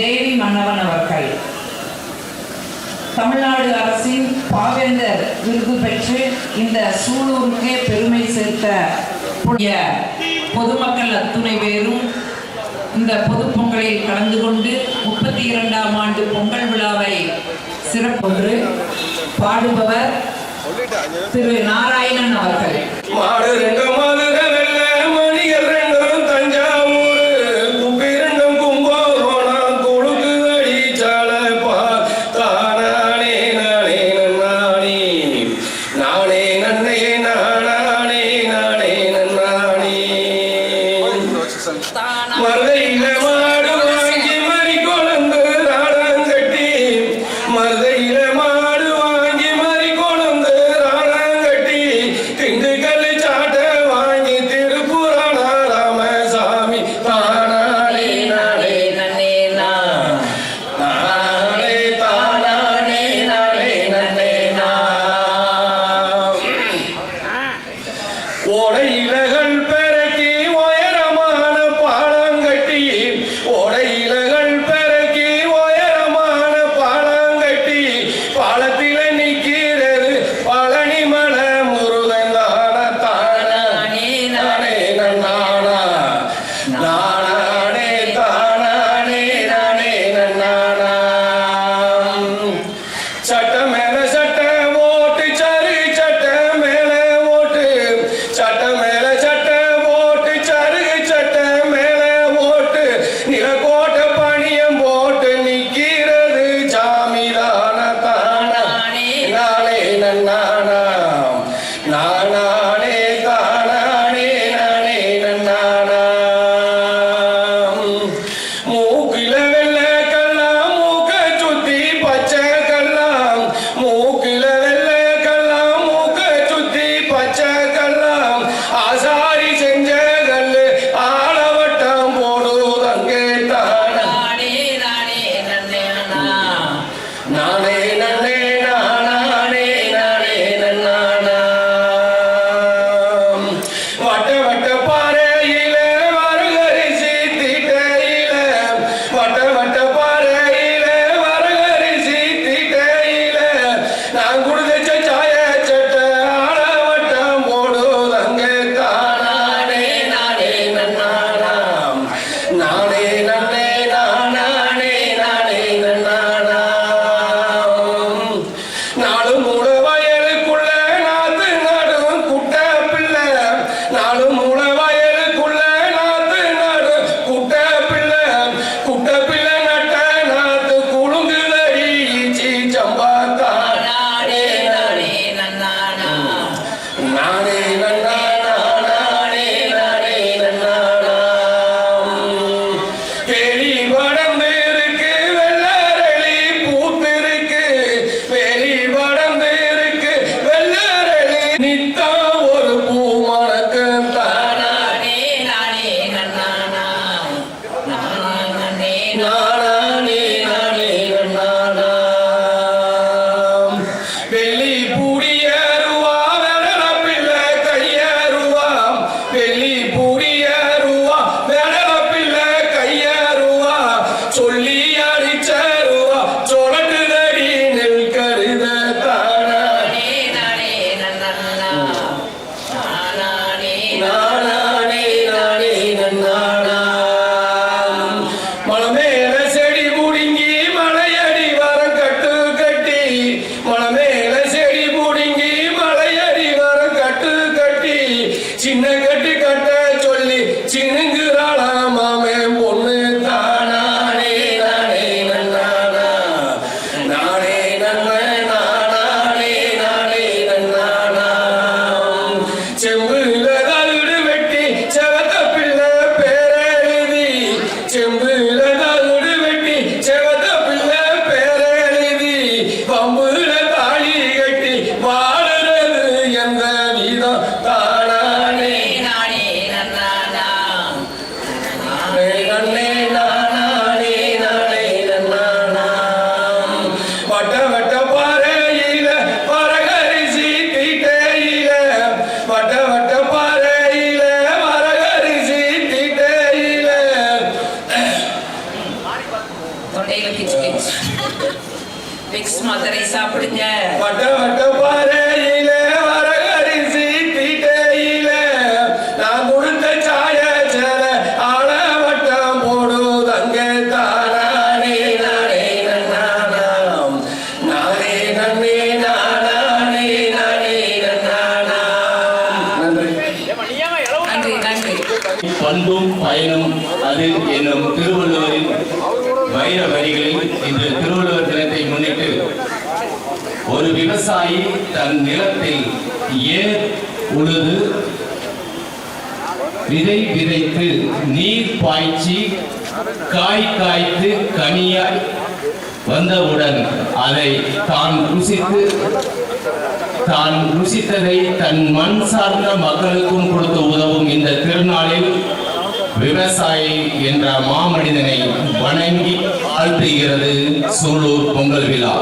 தேவி மன்னவன் அவர்கள் தமிழ்நாடு அரசின் பாவேந்தர் விருது பெற்று இந்த சூலூருக்கே பெருமை சேர்த்த பொதுமக்கள் அத்துணை பேரும் இந்த பொது பொங்கலில் கலந்து கொண்டு 32ஆம் ஆண்டு பொங்கல் விழாவை சிறப்பொன்று பாடுபவர் திரு நாராயணன் அவர்கள். செம்பு டெய்லி கிச்சு கிச்சு விக்ஸ் மாத்திரை சாப்பிடுங்க. வட்ட வட்ட பாறையிலே வரகரிசி தீட்டையிலே நான் கொடுத்த சாய சேர ஆள வட்டம் போடுதங்க தானே நானே நானாம் நானே நன்னே நானே நானே நானாம். நன்றி நன்றி நன்றி. பண்பும் பயனும் அது என்னும் திருவள்ளுவரின் வைர வரிகளில் இன்று திருவள்ளுவர் தினத்தை முன்னிட்டு ஒரு விவசாயி தன் நிலத்தில் ஏர் உழுது விதை விதைத்து நீர் பாய்ச்சி காய் காய்த்து கனியாய் வந்தவுடன் அதை தான் ருசித்ததை தன் மண் சார்ந்த மக்களுக்கும் கொடுத்து உதவும் இந்த திருநாளில் விவசாயி என்ற மாமனிதனை வணங்கி வாழ்த்துகிறது சூலூர் பொங்கல் விழா.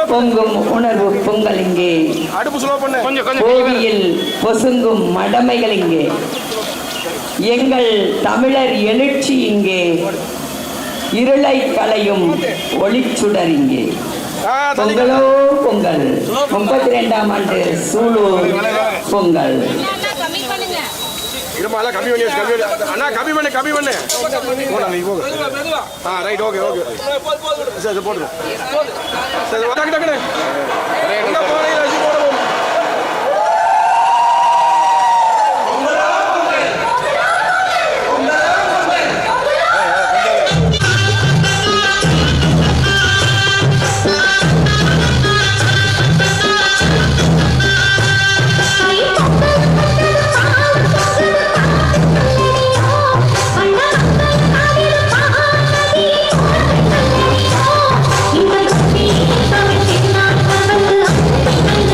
பொங்கும் உணர்வு பொங்கல் இங்கே, கோவியில் பொசுங்கும் மடமைகள் இங்கே, எங்கள் தமிழர் எழுச்சி இங்கே, இருளை களையும் ஒளிச்சுடர் இங்கே. பொங்கலோ பொங்கல், 32ஆம் ஆண்டு சூலூர் பொங்கல். கம்மி பண்ணு ரைட் ஓகே ஓகே சரி போடுங்க சரி டக்கு டக்குனு Thank you.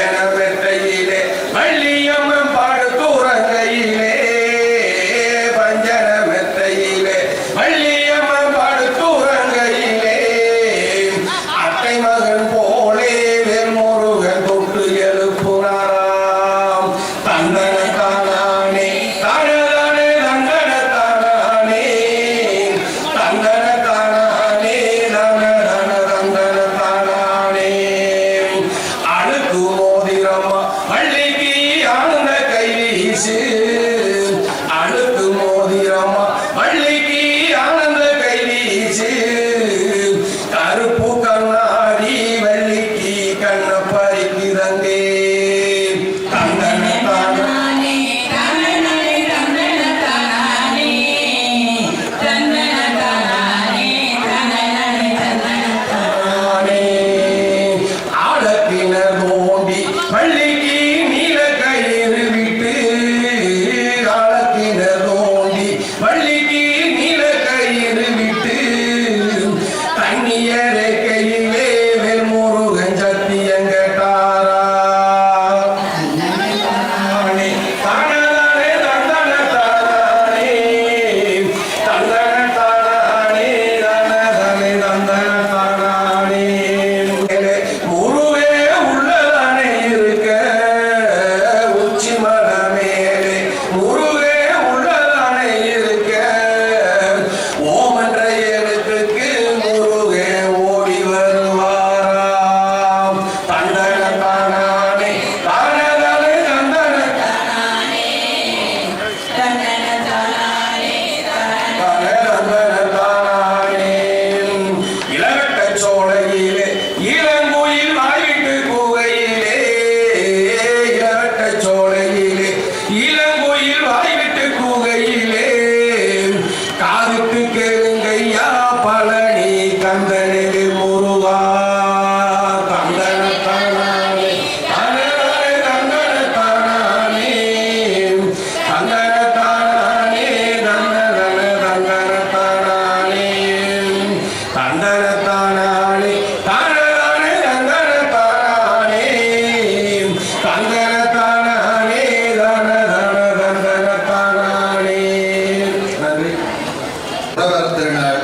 பஞ்சன மெத்தையிலே வள்ளியம்மன் பாடுத்துறங்கையிலே பஞ்சன மெத்தையிலே வள்ளியம்மன் பாடுத்துறங்கையிலே அட்டை மகன் போலே வேல்முருகன் தொட்டு எழுப்புனாராம் தந்தன தானானே தானதானே தந்தன தானானே தந்தன தானானே தானதான தந்தன தானானே அழுக்கு மோதிரம்மா வள்ளிக்கு ஆனந்த கை வீசு அழுக்கு மோதிரம்மா வள்ளிக்கு ஆனந்த கை வீசு கருப்பு கண்ணாடி வள்ளிக்கு கண்ண பறிக்கிறந்தே தந்தன தானானே ஆழத்தினர் தோண்டி வள்ளிக்கு நீல கயிறு விட்டு ஆழத்தினர் தோண்டி வள்ளிக்கு நீல கயிறு விட்டு தண்ணியரை கையிலே வேல்முருகன் சத்தியம் கேட்டாரா தானே தானே தந்தன தானே தந்தன தானே தானே தந்தன தானே முருவே உள்ளதானே இருக்க உச்சி மல மேலே முருவே உள்ளதானே இருக்க ஓமன்ற எழுத்துக்கு முருகே ஓடி வருவாராம் தந்தன தானே தானே தந்தன இளவட்ட சோலையிலே இளங்குயில் வாய்விட்டு கூகையிலே இளவட்ட சோலையிலே இளங்குயில் வாய்விட்டு கூகையிலே காதுக்கு கேளுங்கய்யா பழனி கந்தனிலே முருகா தந்தன தானே தானே தந்தன தானே தந்தன தானே தந்தன தந்தன தானே தந்தன தானே தானே தந்தன தானே தந்தன தானே தன தந்தன தானே. நன்றி. உழவர் திருநாள்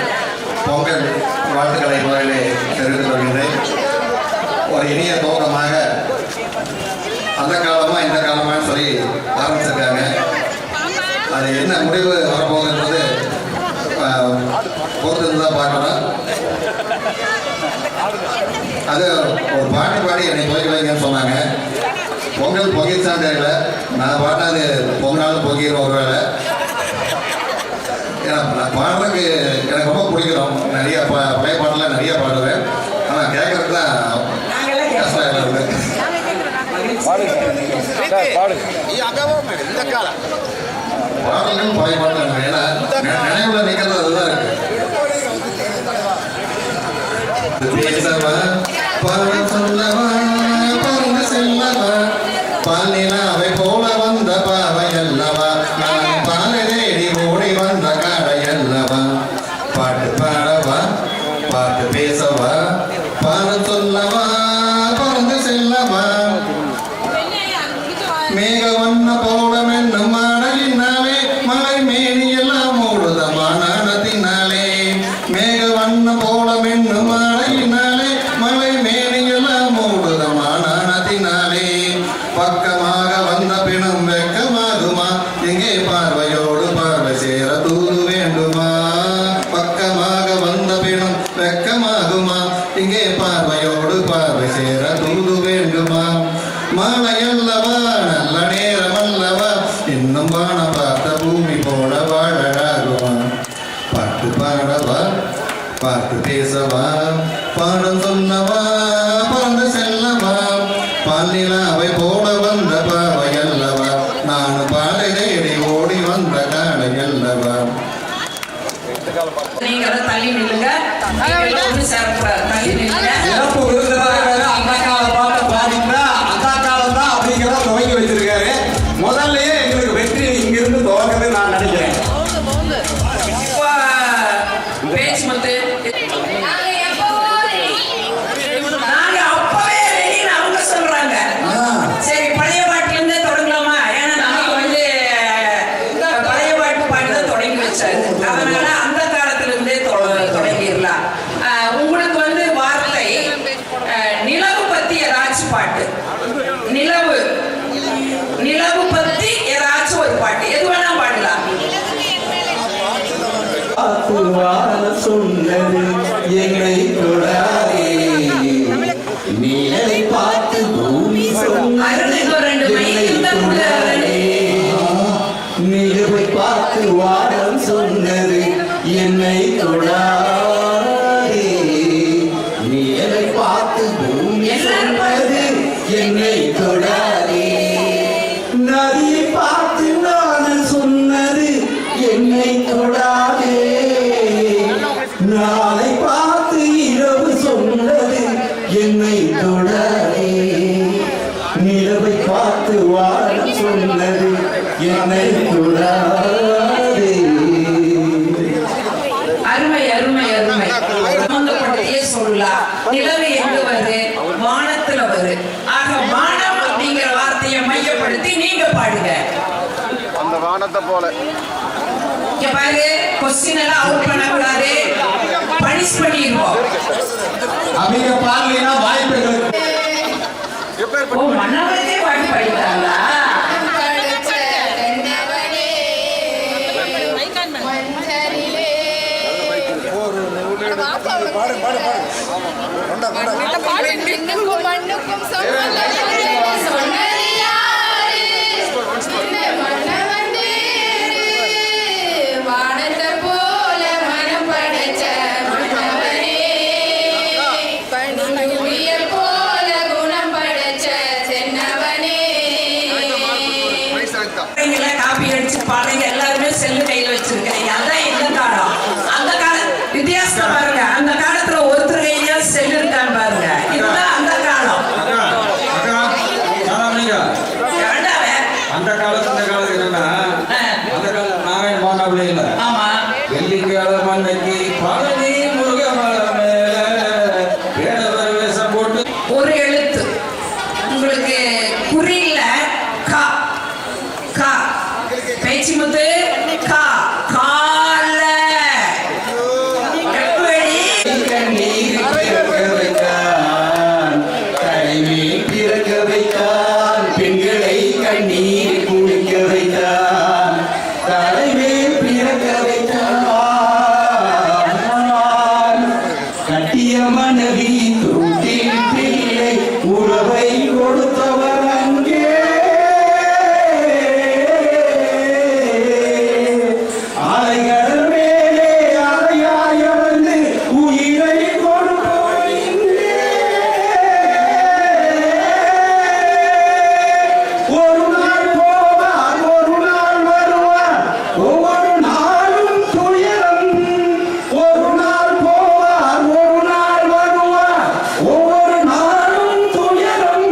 பொங்கல் வாழ்த்துக்களை முதலிலே தெரிவித்துக் கொள்கின்றேன். ஒரு இனிய துவக்கமாக அந்த காலமா இந்த காலமான்னு சொல்லி ஆரம்பிச்சிருக்காங்க. அது என்ன முடிவு வரப்போகுதுன்றது பொறுத்து தான் பார்க்கலாம். அது ஒரு பாட்டு பாடி என்னை துவைக்க வைங்கன்னு சொன்னாங்க. பொங்கல் பொங்கிச்சான்னு தெரியல. நான் பாட்டாது பொங்கலாலும் பொங்கிடும் ஒரு வேளை. ஏன்னா நான் பாடுறதுக்கு எனக்கு ரொம்ப பிடிக்கிறோம். நிறைய பழைய பாட்டெல்லாம் நிறைய பாடுவேன். ஆனால் கேட்கறதுக்கு தான் கஷ்டம் இருக்குது. பாடல்கள் பழைய பாட்டு ஏன்னா நினைவுல நிற்கிறது அதுதான் இருக்கு. பேசவா பாட சொல்லவா பறந்து செல்லவா பாலினாவை போல வந்த பாவை அல்லவா நான் பாலை தேடி ஓடி வந்த காடை அல்லவா பாட்டு பாடவா பாட்டு பேசவா பாட சொல்லவா பறந்து செல்லவா மேக வண்ண போடம் என்னும் மாடலினாலே மலை மேனியெல்லாம் மூடுதமா நாணத்தினாலே மேக வண்ண போடம் என்னும் மாடலினாலே மலை மேனியெல்லாம் மூடுதமா நாணத்தினாலே பக்கமாக வந்த பிணம் வெக்கமாகுமா எங்கே பார்வையோடு பார்வை சேர தூது வேண்டுமா பக்கமாக வந்த பிணம் வெக்கமாகுமா இங்கே பார்வையோடு பார்வை சேர தூது வேண்டுமா மாலையல்லவா நல்ல நேரம் அல்லவா இன்னும் வான பார்த்த பூமி போல வாழாகுமா பாட்டு பாடவா பாட்டு பேசவா பாடம் சொல்லவா பறந்து செல்லவா பாலினாவை போல வந்த பாவை அல்லவா நான் பாலை தேடி ஓடி வந்த காடை அல்லவா. நீங்க அதை தள்ளி நில்லுங்க. ஒன்று சேரக்கூடாது. தள்ளி நில்லுங்க. சிறப்பு விருந்தினராக அந்த கால பாட்டை பாடினா அந்த காலம் தான் அப்படிங்கிறத துவங்கி வச்சிருக்காரு. முதல்லயே எங்களுக்கு வெற்றி இங்கிருந்து துவங்குது நான் நினைக்கிறேன். பேச்சு மத்து நாங்க அப்பவே ரெடின்னு அவங்க சொல்றாங்க. இன்னொரு 2 மைல் இருந்தா கூட நிலவை பார்த்து வாரம் சொன்னது என்னை தொடாதே. நிலவை பார்த்து பூமி சொன்னது என்னை தொடாதே. நதியை பார்த்து நான் சொன்னது என்னை தொடாதே. நாளை பார்த்து இரவு சொன்னது என்னை தொடாதே. நிலவை பார்த்து வாரம் சொன்னது என்னை தொடாதே. அருமை அருமை அருமை. சம்பந்தப்பட்டதே சொல்லலாம். நிலவு எங்க வரு? வானத்துல வரு. ஆக வானம் அப்படிங்கிற வார்த்தையை மையப்படுத்தி நீங்க பாடுங்க. அந்த வானத்தை போல இங்க பாரு, கொஸ்டின் எல்லாம் அவுட் பண்ணக்கூடாது, பனிஷ் பண்ணிடுவோம். அவங்க பாடலைன்னா வாய்ப்புகள். ஓ, மன்னவரே பாட்டு பாடிட்டாங்களா? காப்பி அடிச்சு பாருங்க, எல்லாருமே செல்லு கையில வச்சிருக்கீங்க. அதான் இந்த காலம். அந்த கால வித்தியாசம் பாருங்க. அந்த காலத்துல ஒருத்தர் கையில செல்லு இருக்கான்னு பாருங்க. இதுதான் அந்த காலம். அந்த காலத்து இந்த காலத்து என்னன்னா அந்த காலத்து நாராயண மாணவர்களே இல்ல. ஆமா, வெள்ளிக்கிழமை அன்னைக்கு பழனி முருகமலை மேல வேடவர் வேஷம் போட்டு ஒரு எழுத்து உங்களுக்கு குறியில கா கா பேச்சு முத்து கா கால கண்ணீர் பிறக்க வைத்தான், கனிமீர் பிறக்க வைத்தான், பெண்களை கண்ணீர் குடிக்க வைத்தான், தலைமேல் பிறக்க வைத்தான். கட்டிய மனைவி தொட்டில் பிள்ளை உறவை கொடுத்தவர் அங்கே. அலைகள் மேலே அலையாய வந்து உயிரை கொடுப்பவர் இங்கே. ஒரு நாள் போவார், ஒரு நாள் வருவார், ஒவ்வொரு நாளும் துயரம். ஒரு நாள் போவார், ஒரு நாள் வருவார், ஒவ்வொரு நாளும் துயரம்.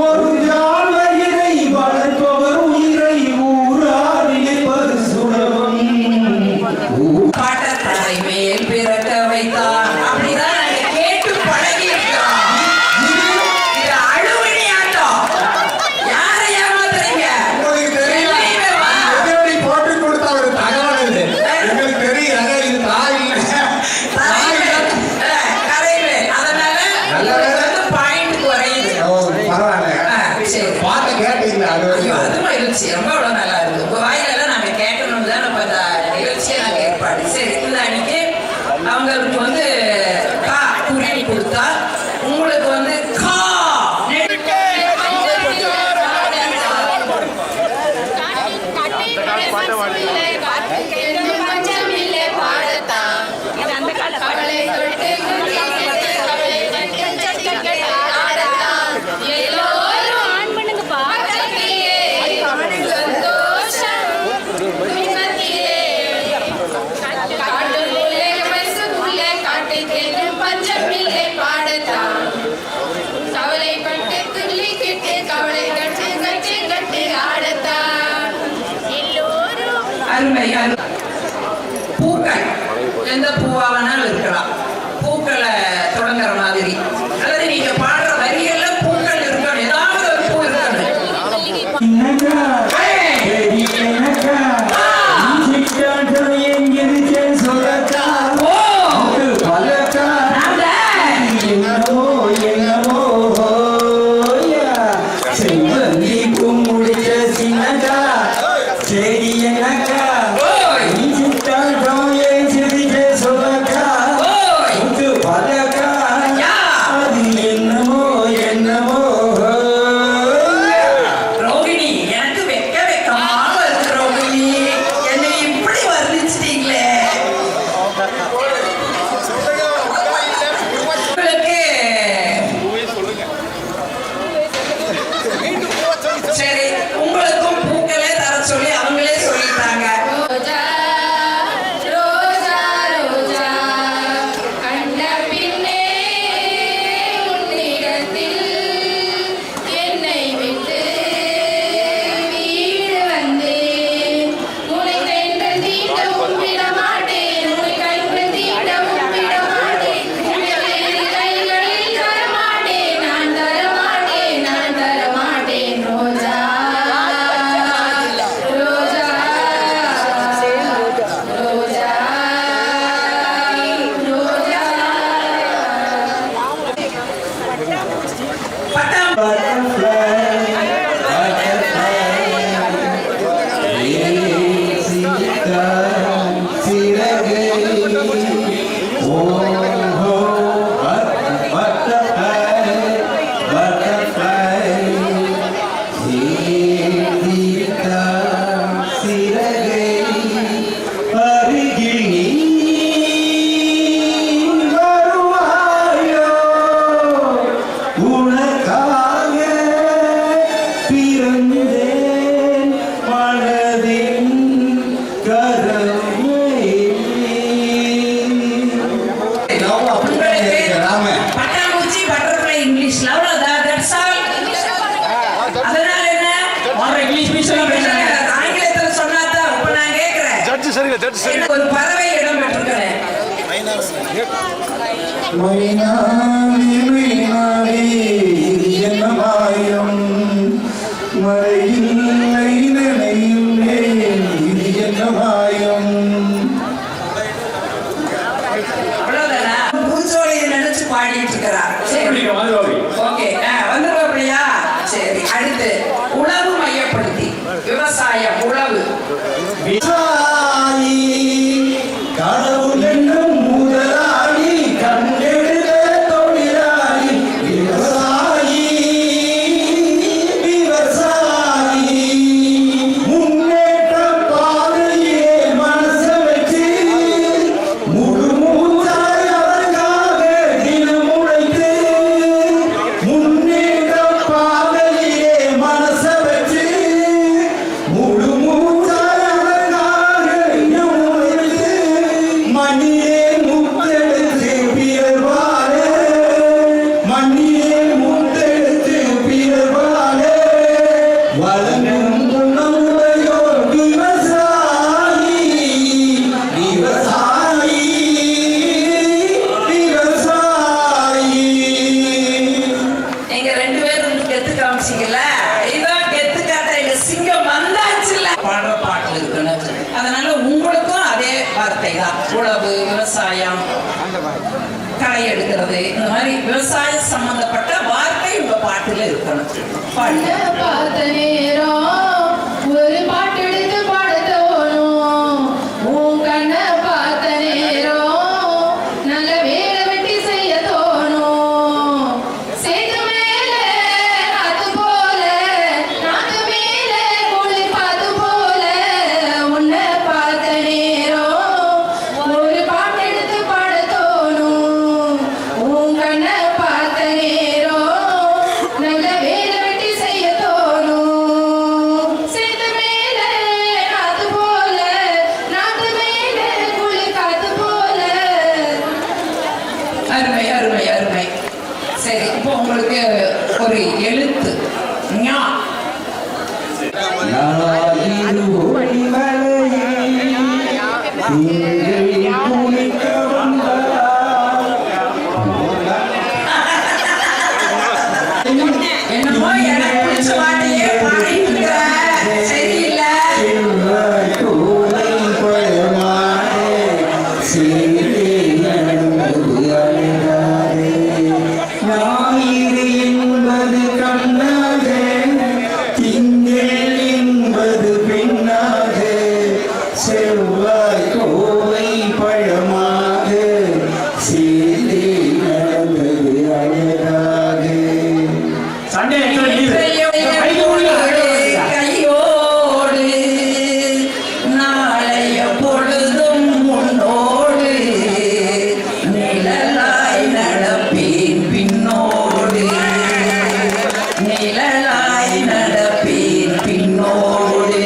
ஒரு ஜாமயிரை வளர்ப்பவர் உயிரை ஊரார் நினைப்பது சுலபம். பாட்டத்தாரை மேல் பிறக்க வைத்தான். அப்படிதான் நாங்க கேட்டு பழகி இருக்கோம். இது அழுவணி ஆட்டம். யாரை ஏமாத்துறீங்க? உங்களுக்கு தெரியல. வெளியே வா. எதிரொலி போட்டு கொடுத்த ஒரு தகவல் இது. எங்களுக்கு தெரியும். அதான் இது தாய் இல்லை. தாய் இல்லை. கரையிலே. அதனால நல்ல வேளை. பாயிண்ட் குறையுது. ஓ, பரவாயில்ல. சரி. பாட்டை கேட்டீங்களா? அது ஐயோ, வரைக்கும். அது மகிழ்ச்சி. ரொம்ப அவ்வளவு நல்லா இருக்கு. உங்க வாயிலெல்லாம் நாங்க கேட்கணும் தான் நம்ம இந்த நிகழ்ச்சியை நாங்க ஏற்பாடு. சரி, இந்த அன்னைக்கு அவங்களுக்கு வந்து கா குறி கொடுத்தா உங்களுக்கு வந்து கா அருமை அருமை. பூக்கள் எந்த பூவா வேணாலும் இருக்கலாம். பூக்களை தொடங்குற மாதிரி அல்லது நீங்க பாடுற வரியல்ல பூக்கள் இருக்கணும். ஏதாவது ஒரு பூ இருக்கணும். என்னமோ திறந்தேன் மனதின் கதவை. பட்டாம்பூச்சி பட்டர்ஃப்ளை இங்கிலீஷ்ல அவ்வளவுதான். That's all. அதனால என்ன இங்கிலீஷ் ஆங்கிலத்தில் சொன்னாதான். இப்ப நான் கேட்கிறேன், எனக்கு ஒரு பறவை இடம் பெற்றிருக்கிறேன். மைனாவே மைனாவே இது என்ன மாயம், மழையில்லை நினையில்லை இது என்ன மாயம். அவ்வளவுதானா? பூச்சோலையை நினைச்சு பாடிட்டு இருக்கிறார். சரி, ஓகே, வந்துருவாப்லையா? சரி, அடுத்து உழவு மையப்படுத்தி விவசாயம். உழவு விவசாயி கடவுள் என்னும் முதலாளி, கண்டெடுத்த தொழிலாளி. விவசாயி விவசாயி முன்னேற்ற பாதையே மனச வச்சு முழு மூச்சாய் அவருக்காக தினம் உழைத்து, முன்னேற்ற பாதையே மனச வச்சு முழு மூச்சாய் அவருக்காக தினம் உழைத்து, மண்ணிலே முத்தெடுத்து பிறர் வாழ, மண்ணிலே முத்தெடுத்து பிறர் வாழ வழங்கும் குணமுடையோர் விவசாயி. விவசாயி விவசாயி. நீங்க ரெண்டு பேரும் கெத்து காமிச்சீங்கல்ல, இதான் கெத்து காட்ட. எங்க சிங்கம் வந்தாச்சுல்ல. பாடுற பாட்டுல இருக்கணும். அதனால உங்களுக்கும் அதே வார்த்தை தான். உழவு, விவசாயம், களை எடுக்கிறது, இந்த மாதிரி விவசாய சம்பந்தப்பட்ட வார்த்தை உங்க பாட்டுல இருக்கணும். பாடுங்க. பார்த்த நேரம் ஒரு பாட்டு எடுத்து பாட தோணும். உன் கண்ணை பார்த்த நேரம் நல்ல வேலை வெட்டி செய்ய தோணும். சேது மேல நாத்து போல, நாத்து மேல குளிர் பாத்து போல, உன்னை பார்த்த நேரம் ஒரு பாட்டு எடுத்து பாட தோணும். உன் கண்ணை பார்த்த நேரம் நல்ல வேலை வெட்டி செய்ய தோணும். சேது மேல நாத்து போல, நாத்து மேல குளிர் காத்து போல. அருமை அருமை அருமை. சரி, இப்போ உங்களுக்கு ஒரு எழுத்து ஞா. ஞாயிறு ஒளி மலையில் திங்கள் குளிக்க வந்தார். என்னமோ எனக்கு பிடிச்ச பாட்டையே பாடிட்டு இருக்கிற. சரியில்லை. செல்வாய் கோதை பழமானே, சீரே நடந்தது அழகாரே. ஞாயிறு என்பது கண்ணாக, திங்கள் என்பது பெண்ணாக, செவ்வாய் கோவை பழமாக, சீரே நடந்தது அழகாக. கையோடு நாளைய பொழுதும் உன்னோடு நிழலாய் நடப்பேன் பின்னோடு, நிழலாய் நடப்பேன் பின்னோடு.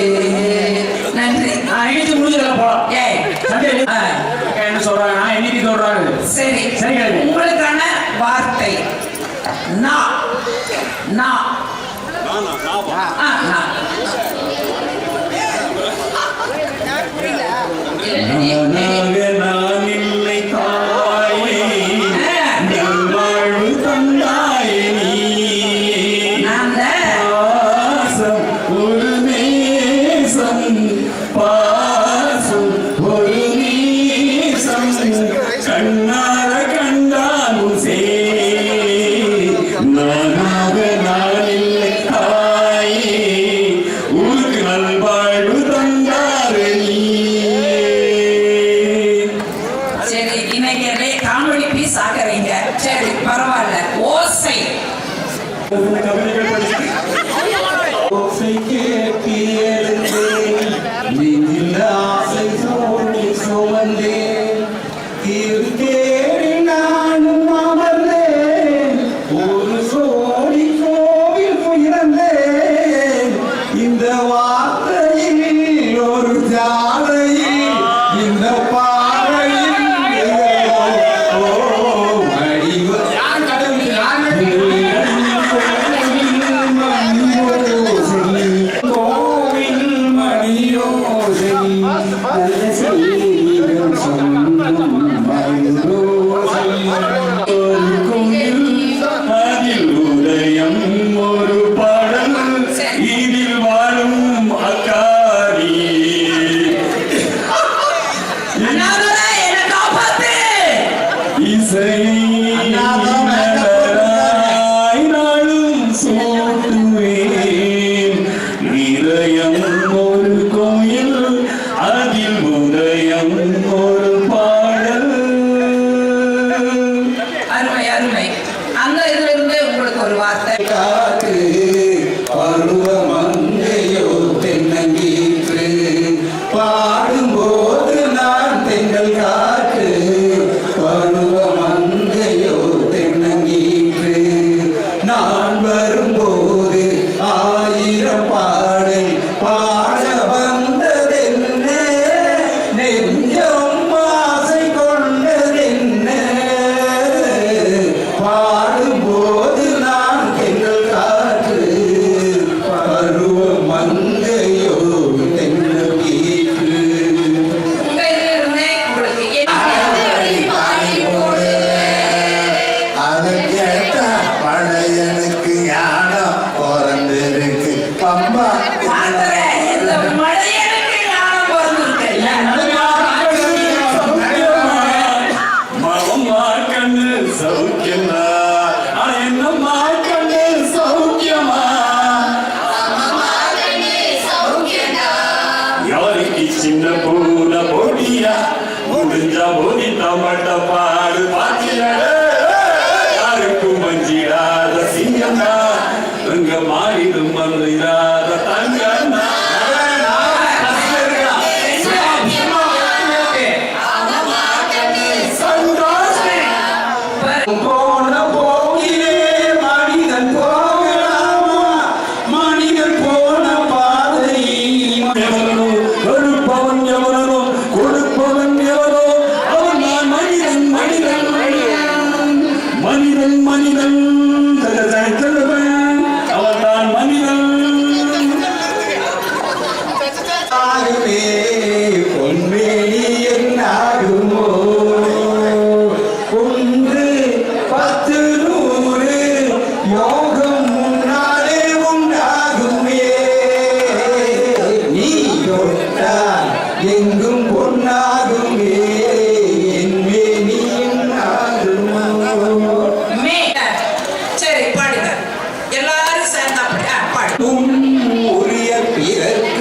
நன்றி. எழுதி முடிஞ்சல போலாம். ஏய், என்ன சொல்றாங்க? நான் என்னைக்கு சொல்றாங்க? சரி சரி, கேளு. உங்களுக்கான வார்த்தை நா. நா. நா. நானாக நான் இல்லை தாயே, நல்வாழ்வு தந்தாயே நீயே. நான் தான். பாசம் ஒரு நேசம், பாசம் ஒரு நேசம், கண்ணார கண்டாலும் சே. நானாக நான் இல்லை தாயே, ஊருக்கு நல்வாழ்வு தந்தாரே நீயே. ஆயிரம் பாடல் பாட வந்ததென்ன நெஞ்சம் ஆசை கொண்டதென்ன பாடும்போது நான் தென்றல் காற்று பருவ மங்கையோ தென்றல் கீற்று உங்க இதுல இருந்தே உங்களுக்கு என்ன அதை கேட்டா பழையனுக்கு ஞானம் பிறந்திருக்கு பம்பா மாத்தரை, இந்த மழையனுக்கு ஞானம் பிறந்திருக்கு. மாமா கண்ணு சௌக்கியமா என்னம்மா கண்ணு சௌக்கியமா யாருக்கு சின்ன பூல போட்டியா முடிஞ்ச போதி தம்பட்ட பாடு பாத்தியா யாருக்கும் மஞ்சிடாத சிங்கம்மா அங்க மாறிடும் மந்திராத தங்கம்மா போன போகிலே மனிதன் போகலாமா மனிதன் போன பாதை எவனோ கொடுப்பவன் எவனோ கொடுப்பவன் எவனோ அவன் நான் மனிதன் மனிதன் மனிதன் மனிதன் அவன் தான் மனிதன் ஆகுமே பொன்மேனி என்னாகுமோ ஒன்று பத்து நூறு யோகம் முன்னாலே உண்டாகுமே நீ தொட்டால் எங்கும் பொன்னாகுமே என் மேனி என்னாகுமோ சரி பாடுங்க எல்லாரும் சேர்ந்தா பாடு உரிய பிறர்க்கு